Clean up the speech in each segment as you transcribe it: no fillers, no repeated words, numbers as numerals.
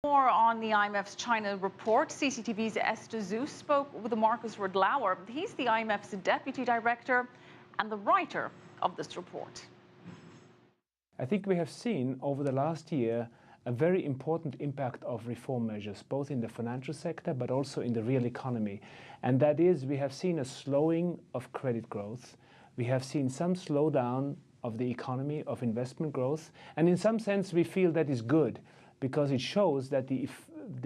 More on the IMF's China report. CCTV's Esther spoke with Markus Rodlauer. He's the IMF's deputy director and the writer of this report. I think we have seen over the last year a very important impact of reform measures, both in the financial sector but also in the real economy. And that is, we have seen a slowing of credit growth. We have seen some slowdown of the economy, of investment growth. And in some sense, we feel that is good, because it shows that the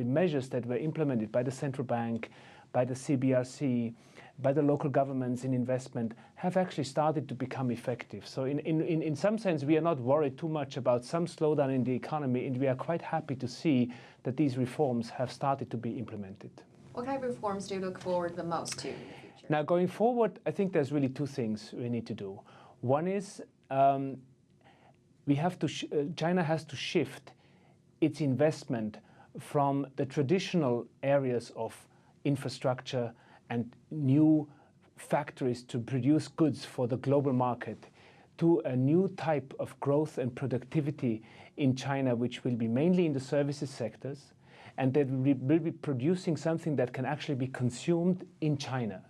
measures that were implemented by the central bank, by the CBRC, by the local governments in investment have actually started to become effective. So in some sense, we are not worried too much about some slowdown in the economy, and we are quite happy to see that these reforms have started to be implemented. What kind of reforms do you look forward the most to in the future? Now, going forward, I think there's really two things we need to do. One is China has to shift its investment from the traditional areas of infrastructure and new factories to produce goods for the global market to a new type of growth and productivity in China, which will be mainly in the services sectors, and that will be producing something that can actually be consumed in China.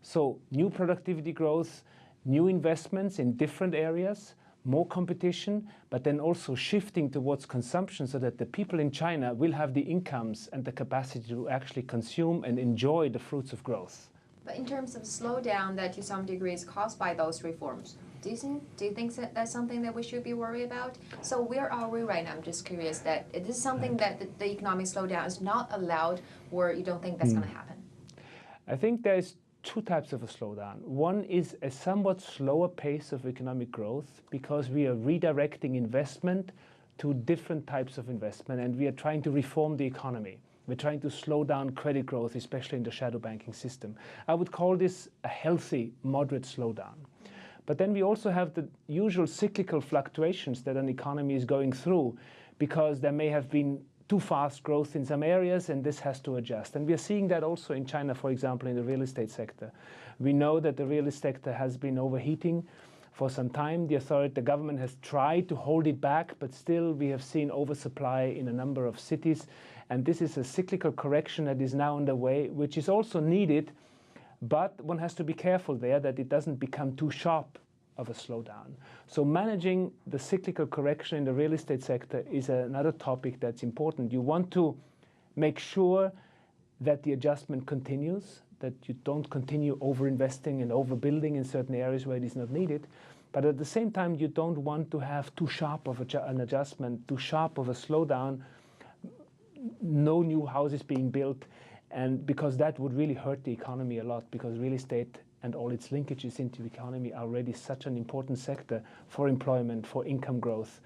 So new productivity growth, new investments in different areas, more competition, but then also shifting towards consumption so that the people in China will have the incomes and the capacity to actually consume and enjoy the fruits of growth. But in terms of slowdown that to some degree is caused by those reforms, do you think that that's something that we should be worried about? So where are we right now? I'm just curious that is this something that the economic slowdown is not allowed, or you don't think that's going to happen? I think there's two types of a slowdown. One is a somewhat slower pace of economic growth because we are redirecting investment to different types of investment, and we are trying to reform the economy. We're trying to slow down credit growth, especially in the shadow banking system. I would call this a healthy, moderate slowdown. But then we also have the usual cyclical fluctuations that an economy is going through, because there may have been too fast growth in some areas, and this has to adjust. And we are seeing that also in China, for example, in the real estate sector. We know that the real estate sector has been overheating for some time. The government has tried to hold it back, but still we have seen oversupply in a number of cities. And this is a cyclical correction that is now underway, which is also needed, but one has to be careful there that it doesn't become too sharp of a slowdown. So managing the cyclical correction in the real estate sector is another topic that's important. You want to make sure that the adjustment continues, that you don't continue overinvesting and overbuilding in certain areas where it is not needed. But at the same time, you don't want to have too sharp of an adjustment, too sharp of a slowdown, no new houses being built, and because that would really hurt the economy a lot, because real estate and all its linkages into the economy are already such an important sector for employment, for income growth.